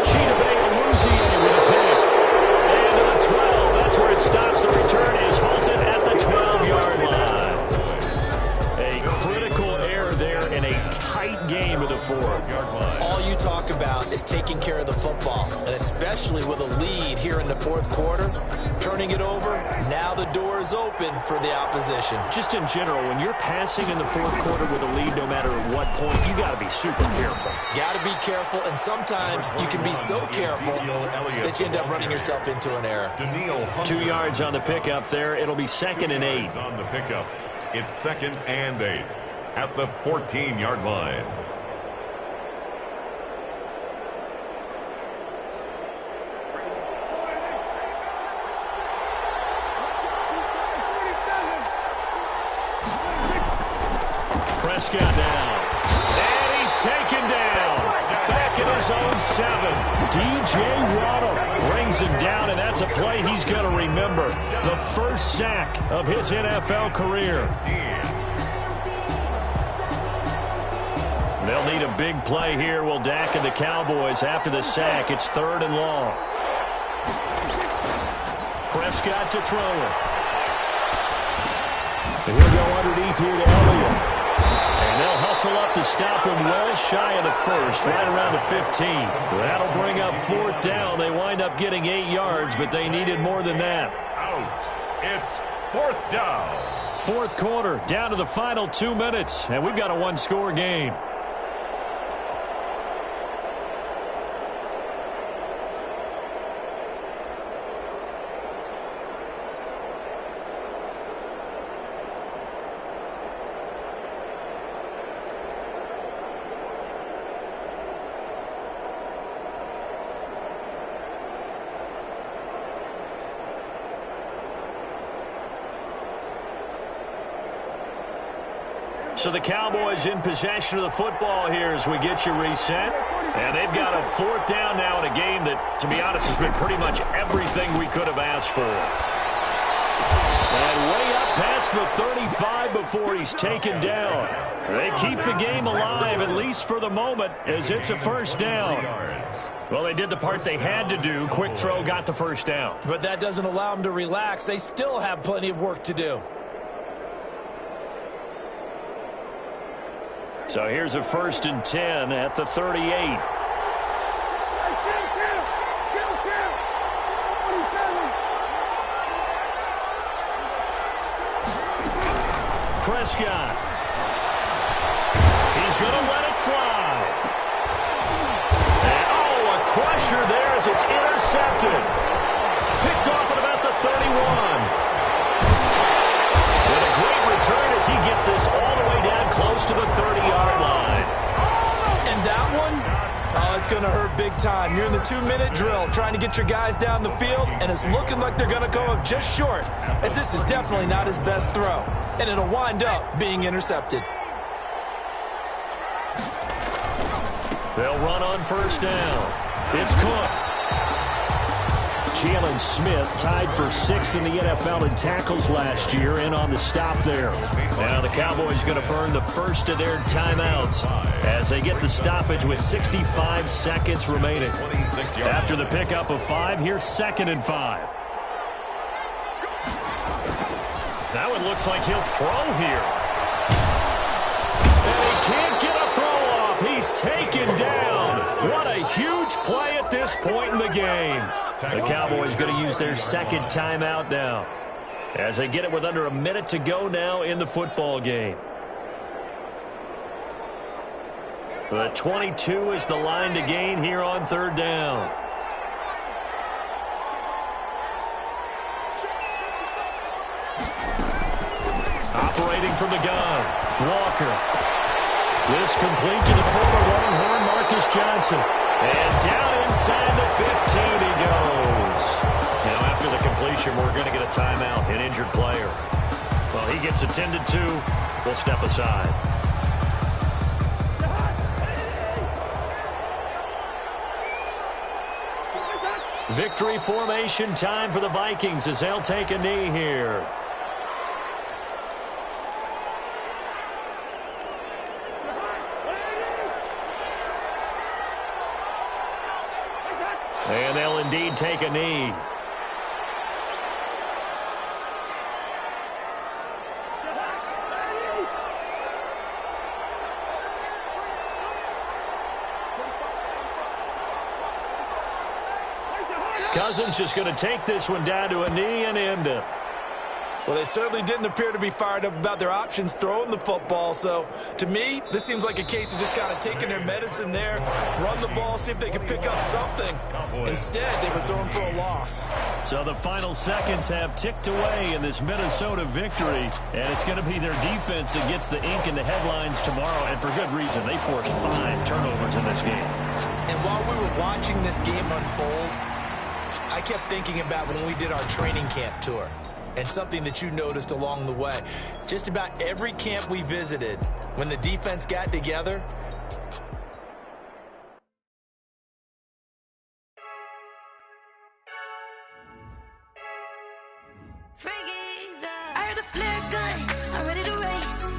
Speaker 2: Chidobe with a pick. And to the 12, that's where it stops. The return is halted at the 12-yard line. A critical error there in a tight game of the 4th.
Speaker 3: All you talk about is taking care of the football, and especially with a lead here in the 4th quarter, turning it over, now the door is open for the opposition.
Speaker 2: Just in general, when you're passing in the 4th quarter with a lead, no matter at what point, you got to be super careful.
Speaker 3: Got to be careful, and sometimes you can be so careful that you end up running yourself into an error.
Speaker 2: 2 yards on the pickup there. It'll be 2nd and 8.
Speaker 1: On the pickup, it's 2nd and 8 at the 14-yard line.
Speaker 2: Prescott down. And he's taken down. Back at his own 7. DJ Waddle brings him down, and that's a play he's going to remember. The first sack of his NFL career. They'll need a big play here, will Dak and the Cowboys after the sack. It's 3rd and long. Prescott to throw it. And he'll go underneath here to Elliott. And they'll hustle up to stop him well shy of the 1st, right around the 15. That'll bring up 4th down. They wind up getting 8 yards, but they needed more than that.
Speaker 1: Out. It's 4th down.
Speaker 2: 4th quarter, down to the final 2 minutes, and we've got a 1-score game. So the Cowboys in possession of the football here as we get you reset. And they've got a 4th down now in a game that, to be honest, has been pretty much everything we could have asked for. And way up past the 35 before he's taken down. They keep the game alive, at least for the moment, as it's a 1st down. Well, they did the part they had to do. Quick throw got the 1st down.
Speaker 3: But that doesn't allow them to relax. They still have plenty of work to do.
Speaker 2: So here's a 1st and 10 at the 38. Prescott. He's going to let it fly. And, oh, a crusher there as it's intercepted. Picked off at about the 31. And a great return as he gets this all the way down close to the 30-yard line.
Speaker 3: And that one, it's going to hurt big time. You're in the 2-minute drill trying to get your guys down the field, and it's looking like they're going to come up just short, as this is definitely not his best throw. And it'll wind up being intercepted.
Speaker 2: They'll run on 1st down. It's Cook. Jalen Smith tied for 6th in the NFL in tackles last year, and on the stop there. Now the Cowboys going to burn the first of their timeouts as they get the stoppage with 65 seconds remaining. After the pickup of 5, here's 2nd and 5. That one looks like he'll throw here. And he can't get a throw off. He's taken down. What a huge play at this point in the game. The Cowboys going to use their 2nd timeout now as they get it with under a minute to go now in the football game. The 22 is the line to gain here on 3rd down. Operating from the gun, Walker. This complete to the former Longhorn, Marcus Johnson. And down inside the 15 he goes. Now after the completion, we're going to get a timeout, an injured player. Well, he gets attended to. We'll step aside. Victory formation time for the Vikings as they'll take a knee here. And they'll indeed take a knee. Cousins just going to take this one down to a knee and end it.
Speaker 3: Well, they certainly didn't appear to be fired up about their options throwing the football. So, to me, this seems like a case of just kind of taking their medicine there, run the ball, see if they can pick up something. Instead, they were throwing for a loss.
Speaker 2: So the final seconds have ticked away in this Minnesota victory, and it's going to be their defense that gets the ink in the headlines tomorrow, and for good reason. They forced 5 turnovers in this game.
Speaker 3: And while we were watching this game unfold, I kept thinking about when we did our training camp tour. And something that you noticed along the way. Just about every camp we visited, when the defense got together,
Speaker 4: I heard a flare gun, I'm ready to race.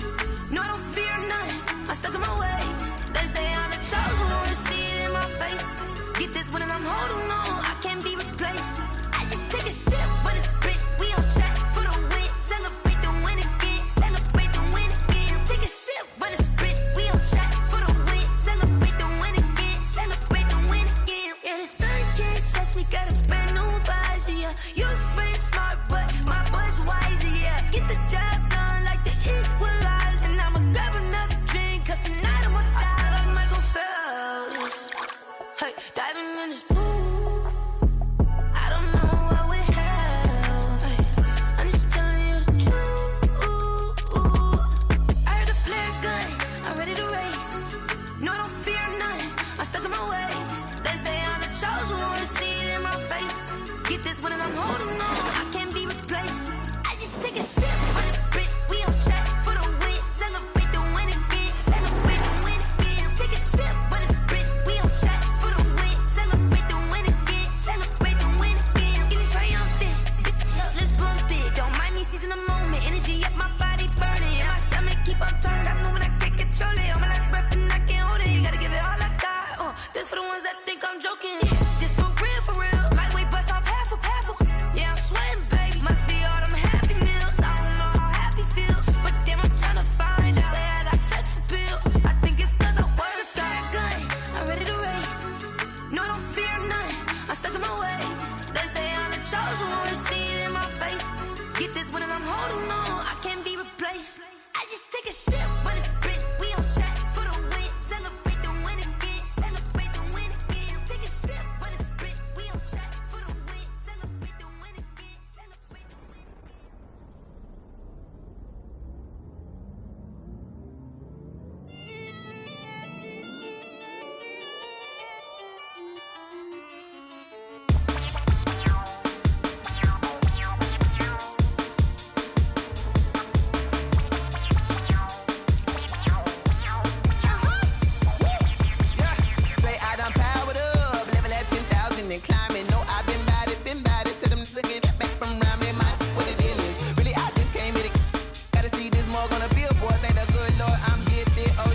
Speaker 4: No, I don't fear none, I'm stuck in my ways. They say I'm the chosen one, see it in my face. Get this one and I'm holding on, I can't be replaced. I just take a sip, but it's spit. We on track for the win. Celebrate the win again. Celebrate the win again. Take a sip, but it's spit. We on track for the win. Celebrate the win again. Celebrate the win again. Yeah, the sun can't touch me. Got a brand new visor. Yeah, your friend smart, but my bud's wiser. Yeah, get the job done like the equalizer. And I'ma grab another drink, 'cause tonight I'ma die like Michael Phelps. Hey, diving in this pool. sip when it's spit. We on track for the win. Celebrate the win again. Celebrate the win again. Take a sip when it's spit. We on track for the win. Celebrate the win again. Celebrate the win again.
Speaker 5: Say I done powered up, level at 10,000 and climbing. No, I've been bad it. Tell them to get back from around me. My what it is. Really, I just came here to gotta see this more gonna be a boy. Thank the good Lord, I'm gifted. Oh,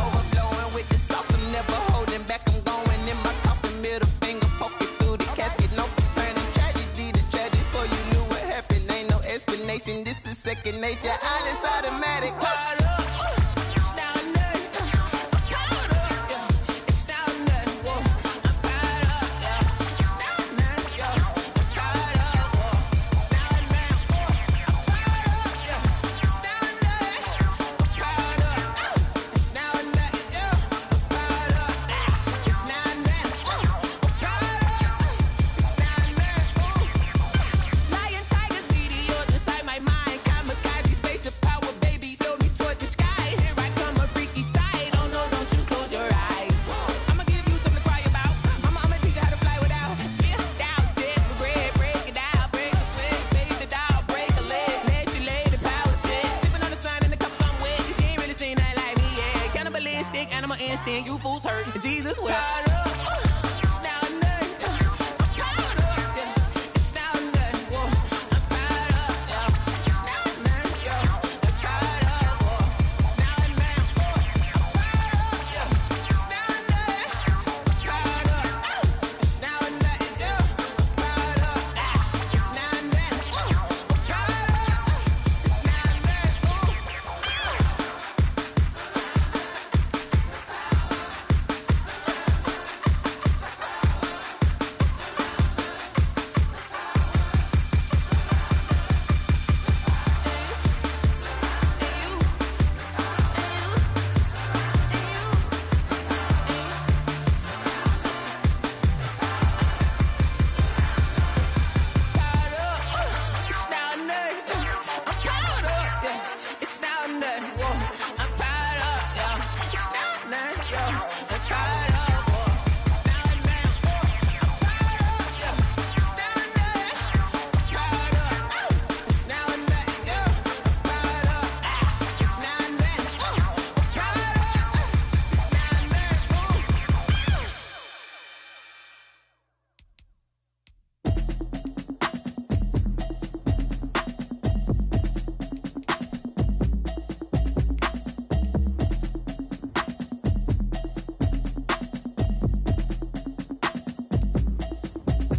Speaker 5: overflowing with the sauce. I'm never holding back. I'm going in my coffin, middle finger poking through the casket. No turning tragedy to tragic. Before you knew what happened, ain't no explanation. This is second nature. All is automatic. Powered up. It's down there. Powered up. Yeah. It's down there. Whoa. I'm powered up. Yeah. It's down there. Yeah. I'm powered up. Whoa. It's down there. Whoa. I'm powered up. Yeah. It's down there. I'm powered up. It's down there. Yeah. I'm powered up. It's down there. I'm powered up. It's down there. Lion, tigers, meteors inside my mind. Kamikaze, spaceship power, baby, sail me toward the sky. Here I come, a freaky side. Oh no, don't you close your eyes. I'ma give you something to cry about. I'ma teach you how to fly without fear, doubt, just regret. Break it out, break the sweat, fade it out, break a leg, let you lay the power jet. Sipping on the sun in the cup somewhere, 'cause she ain't really seen nothing like me yet. Cannibalistic, animal instinct, you fools hurt. Jesus will. It's down there. I'm powered up. Yeah. It's down there. Whoa. I'm powered up. Yeah. It's down there. Yeah. I'm powered up. Whoa. It's down there. Whoa. I'm powered up. Yeah. It's down there. I'm powered up. It's down there. Yeah. I'm powered up. It's down there. Whoa. I'm powered up. It's down there. It's down there. I'm powered up. Yeah. It's down there. Whoa. I'm powered up. Yeah. It's down there. Yeah. I'm powered up. Whoa. It's down there. Whoa. I'm powered up. Yeah. It's down there. I'm powered up. It's down there. Yeah. I'm powered up. It's down there. Whoa. I'm powered up.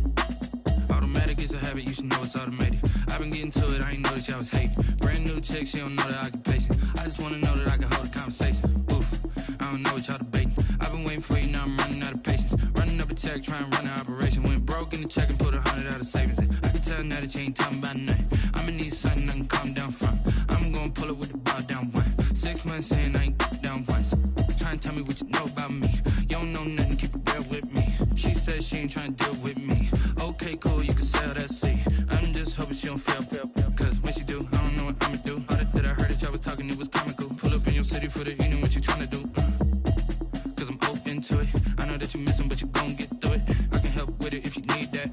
Speaker 5: It's down there.
Speaker 6: Automatic is a habit, you should know it's automated. I've been getting to it, I ain't noticed y'all was hating. Brand new chick, she don't know the occupation. I just wanna know that I can hold a conversation. Oof, I don't know what y'all debating. I've been waiting for you, now I'm running out of patience. Running up a check, trying to run an operation. Went broke in the check and put 100 out of savings in. I can tell now that you ain't talking about nothing. I'ma need something I can calm down from. I'm gonna pull it with the bow down one. 6 months in, I ain't down once. Trying to tell me what you know about me. You don't know nothing, keep it real with me. She said she ain't trying to deal with me. Okay, cool, you can sell that seat. I'm just hoping she don't fail. Cause when she do, I don't know what I'ma do. All that I heard that y'all was talking, it was comical. Pull up in your city for the evening, what you trying to do? Cause I'm open to it. I know that you missing, but you gon' get through it. I can help with it if you need that.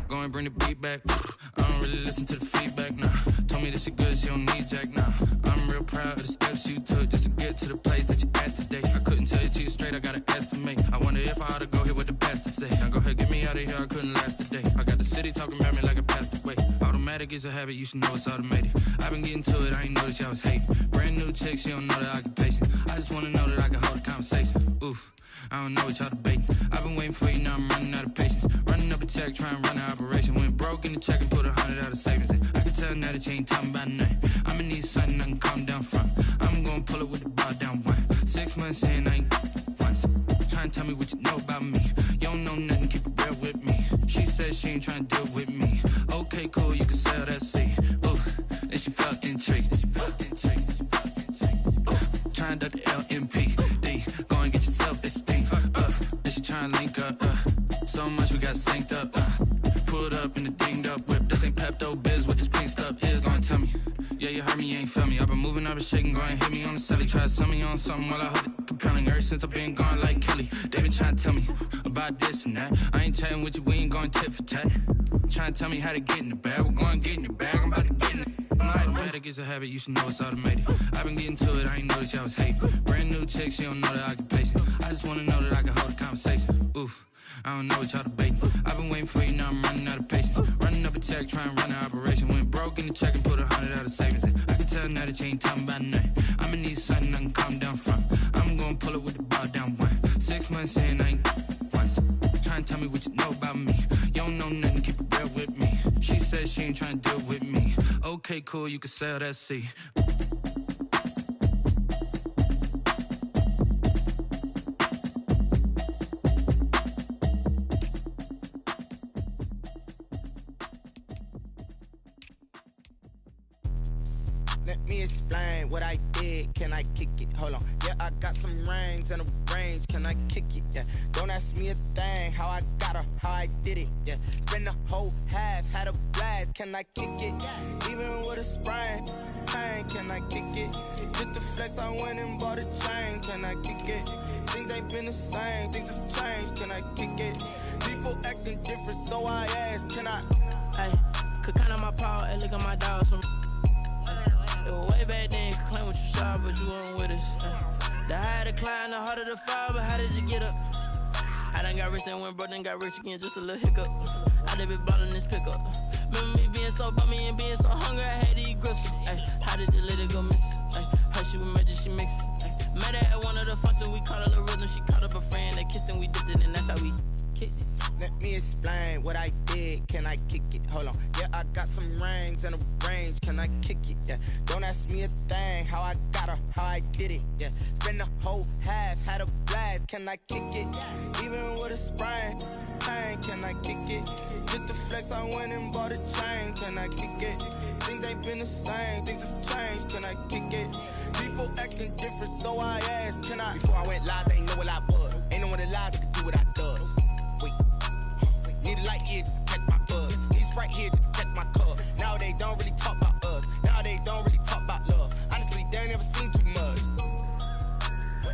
Speaker 6: Go and bring the beat back. I don't really listen to the feedback, nah. Told me that she good, she don't need jack, nah. I'm real proud of the steps you took just to get to the place that you at today. I couldn't tell you to you straight, I gotta estimate. I wonder if I ought to go here with the pastor say. Now go ahead, get me out of here, I couldn't last a day. I got the city talking about me like a passed away. Automatic is a habit, you should know it's automated. I've been getting to it, I ain't noticed y'all was hating. Brand new chick, she don't know the occupation. I just wanna know that I can hold a conversation. Oof, I don't know what y'all debating. I've been waiting for you, now I'm running out of patience. Running up a check, trying to run an operation. Went broke in the check and put 100 out of savings in. I can tell now that you ain't talking about nothing. I'ma need something I can calm down from. I'm gonna pull it with the bow down one. 6 months in, I ain't once. Trying to tell me what you know about me. You don't know nothing, keep it real with me. She said she ain't trying to deal with me. Okay, cool, you can sell that seat. Ooh, and she felt intrigued. signed up to LMPD. Go and get yourself SP. Then she tryna link up. So much we got synced up. Pulled up in the dinged up whip. This ain't Pepto Biz. What this pink stuff is, don't tell me. Yeah, you heard me, you ain't felt me. I've been moving, I've been shaking, go and hit me on the celly. Try to sell me on something while I hold it compelling. Ever since I've been gone like Kelly, they been trying to tell me about this and that. I ain't chatting with you, we ain't going tit for tat. Trying to tell me how to get in the bag. We're going to get in the bag, I'm about to get in it. Automatic is a habit, you should know it's automated. I've been getting to it, I ain't noticed y'all was hating. Brand new chick, she don't know the occupation. I just wanna know that I can hold a conversation. Oof, I don't know what y'all debating. I've been waiting for you, now I'm running out of patience. Running up a check, trying to run an operation. Went broke in the check and put 100 out of savings in. I can tell now that you ain't talking about nothing. I'ma need something I can calm down from. I'm gonna pull it with the ball down one. 6 months in, I ain't once. Trying to tell me what you know about me. You don't know nothing, keep it real with me. She said she ain't trying to deal with me. Okay, cool, you can sell that C.
Speaker 7: Let me explain what I did. Can I kick it? Hold on. Yeah, I got some rings and a range. Can I kick it? Yeah. Don't ask me a thing. How I got her, how I did it. Yeah. Spend the whole half, had a blast. Can I kick it? Even with a sprain. Pain, can I kick it? Just the flex, I went and bought a chain. Can I kick it? Things ain't been the same. Things have changed. Can I kick it? People acting different, so I ask. Can I?
Speaker 8: Hey, could count on my paw and look at my dogs from. Way back then, you could claim what you saw, but you weren't with us. The higher the climb, the harder the fall, but how did you get up? I done got rich and went broke, then got rich again, just a little hiccup. I done been ballin' this pickup. Remember me being so bummy and being so hungry, I had to eat gristle. How did the lady go miss? How she was magic, she mixed. Met her at one of the functions, we caught a little rhythm. She caught up a friend, they kissed and we dipped it, and that's how we kicked it.
Speaker 7: Let me explain what I did. Can I kick it? Hold on. Yeah, I got some rings and a range. Can I kick it? Yeah. Don't ask me a thing. How I got her, how I did it. Yeah. Spend the whole half, had a blast. Can I kick it? Even with a sprain. Pain, can I kick it? Just the flex, I went and bought a chain. Can I kick it? Things ain't been the same. Things have changed. Can I kick it? People acting different, so I asked. Can I? Before I went live, they ain't know what I was. Ain't no one alive that could do what I does. Wait. Need a light here just to catch my buzz. Need right here just to catch my cup. Now they don't really talk about us. Now they don't really talk about love. Honestly, they ain't never seen too much.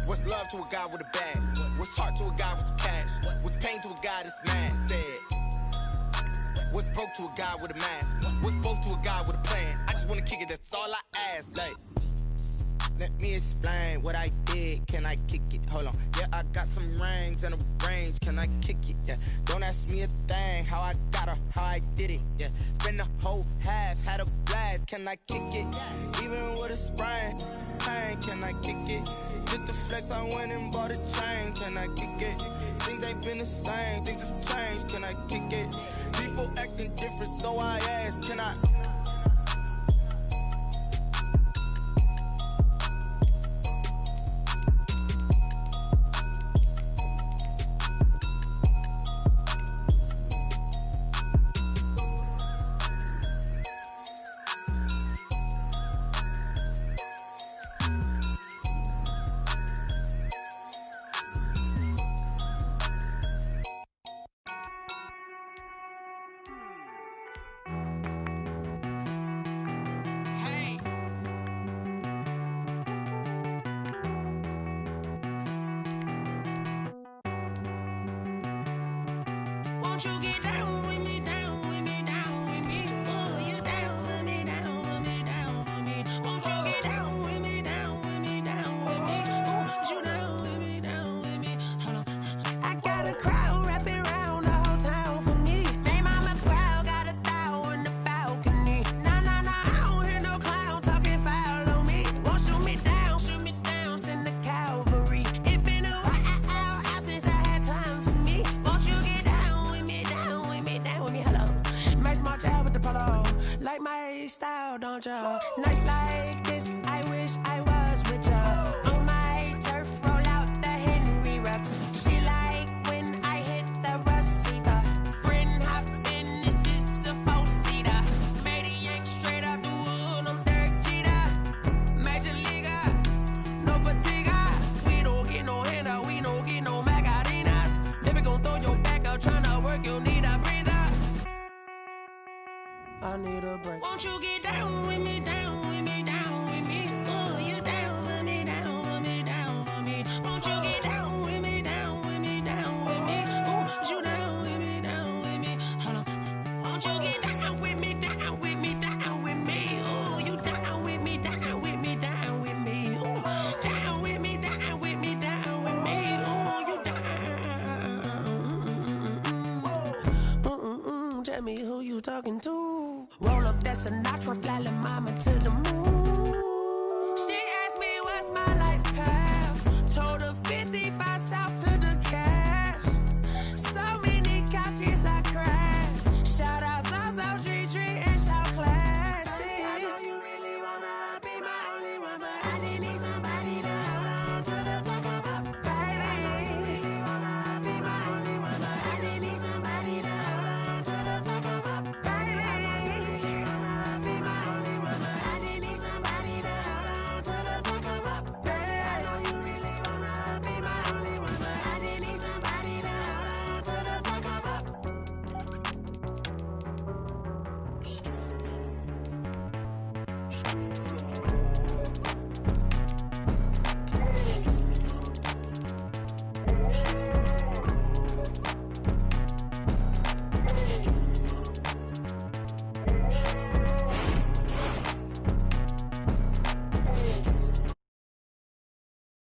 Speaker 7: What's love to a guy with a bag? What's heart to a guy with some cash? What's pain to a guy that's mad? Said. What's broke to a guy with a mask? What's both to a guy with a plan? I just wanna kick it, that's all I ask. Like, let me explain what I did. Can I kick it? Hold on. Yeah, I got some rings and a range. Can I kick it? Yeah. Don't ask me a thing. How I got her, how I did it. Yeah. Spend the whole half, had a blast. Can I kick it? Even with a sprain. Pain, can I kick it? Just the flex, I went and bought a chain. Can I kick it? Things ain't been the same. Things have changed. Can I kick it? People acting different, so I ask. Can I?
Speaker 4: Won't you get down with me, down with me, down with me? Oh, you down with me, down with me, down with me. Won't you get down with me, down with me, down with me? Oh, you down with me, down with me? Hold on. I got a crowd wrapping around the whole town for me. They mama crowd got a thou in the balcony. Nah, nah, nah, I don't hear no clown talking foul on me. Won't shoot me down, send the cavalry. It been a while since I had time for me. Won't you get down with me, down with me, down with me? Hello. Nice small job with the polo. Like my style, don't ya? Nice like this, I wish I was with ya. On my turf, roll out the Henry Rux. She like when I hit the receiver. Friend hop in, this is a four-seater. Made a yank straight out the wood, I'm Derek Jeter. Major leaguer, no fatigue. Sinatra, flying mama to the moon. She asked me what's my life path. Told her 55 south to the cab. So many couches I cried. Shout out Zazo, Tree, and shout classic. I know you really wanna be my only one, but I didn't need somebody to hold on to the second up. Baby, I know you really wanna be my only one, but I didn't need somebody to hold on to the second up. Baby, I know you really wanna be my only one, but I didn't need somebody to hold on to the second up. Baby, I know you really wanna be my only one, but I didn't need somebody to hold on to the second up.
Speaker 9: Street.